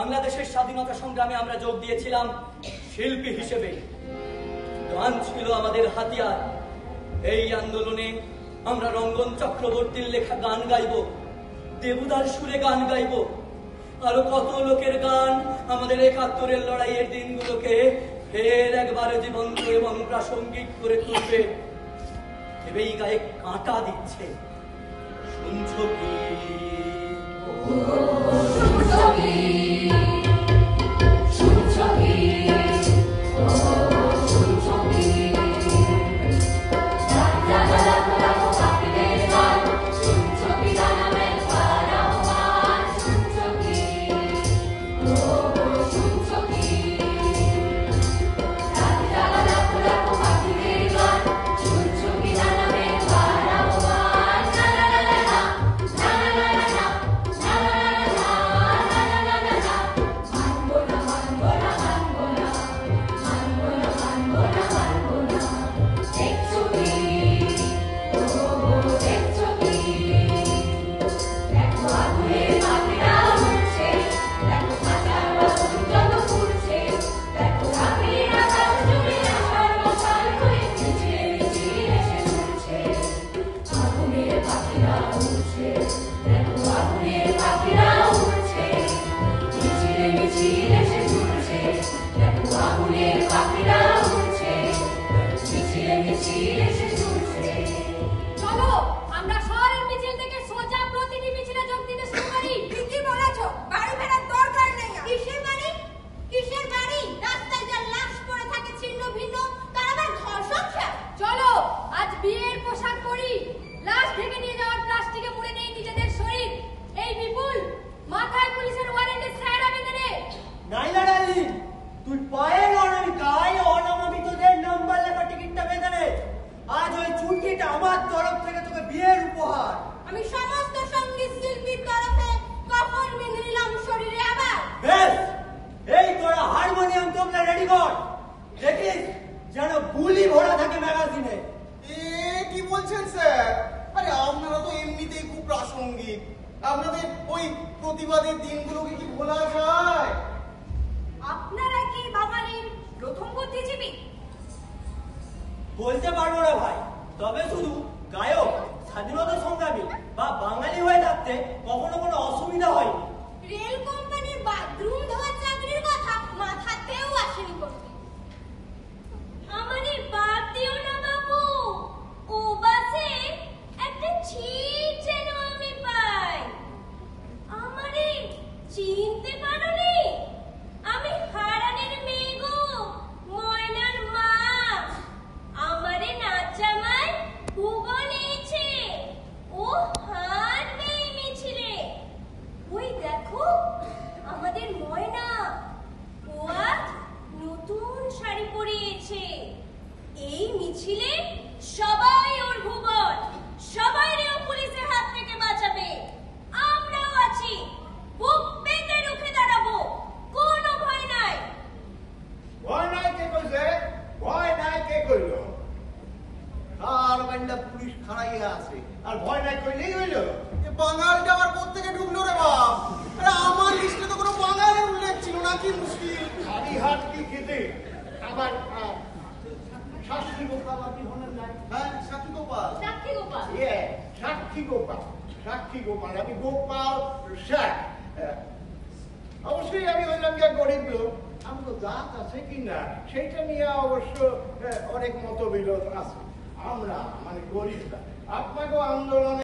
বাংলাদেশের স্বাধীনতা সংগ্রামে আমরা যোগ দিয়েছিলাম শিল্পী হিসেবে। গান ছিল আমাদের হাতিয়ার। এই আন্দোলনে আমরা রঙ্গন চক্রবর্তীর লেখা গান গাইব, দেবুদার সুরে গান গাইব, আরো কত লোকের গান আমাদের ৭১-এর লড়াইয়ের দিনগুলোকে ফের একবারে জীবন্ত এবং প্রাসঙ্গিক করে তুলবে। ভেবেই গায়ে কাঁটা দিচ্ছে। শুনছো কি? বলতে পারবো না ভাই, তবে শুধু গায়ক, স্বাধীনতা সংগ্রামী বা বাঙালি হয়ে থাকতে কখনো কোনো অসুবিধা হয়নি। রেল কোম্পানির বাথরুম ধোয়া চাকরির কথা মাথাতেও আসেনি করতে। আমারই বাদ দিও না বাবু, ও বাসে একটা সিট যেন আমি পাই। আমারই চিনতে পারোনি? আমি হারানের মেয়ে গো, ময়নার মা। আমারে নাচামার ভুবন এসে ও হাঁটবে মিছিলে। ওই দেখো আমাদের ময়না, ও আজ নতুন শাড়ি পরিয়েছে। এই মিছিলে সবাই ওর ভুবন, সবাই ও পুলিশের হাত থেকে বাঁচাবে। আমরাও আছি, বুক পেতে রুখে দাঁড়াবো, কোনো ভয় নাই। ভয় নাই কে কইছে? ভয় নাই কে কইল? আর বান্ডা পুলিশ খাড়াইয়া আছে, আর ভয় নাই কইলেই হইল। এ বাঙালটা আবার কোত্থেকে ঢুকলো রে বাপ? আরে আমার লিস্টে তো কোনো বাঙালির উল্লেখ ছিল না, কি মুশকিল। খালি হাত কি খেতে আবার শাস্ত্রী গোপাল আপনি হলেন নাই? হ্যাঁ, সাক্ষী গোপাল। সাক্ষী গোপাল। সাক্ষী গোপাল, সাক্ষী গোপাল, আমি গোপাল শেখ। অবশ্যই আমি হইলাম গিয়ে গরিব লোক, আমি তো জাত আছে কিনা সেইটা নিয়ে অবশ্য অনেক মতবিরোধ আছে। আমরা মানে গরিবরা আপনাকেও আন্দোলনে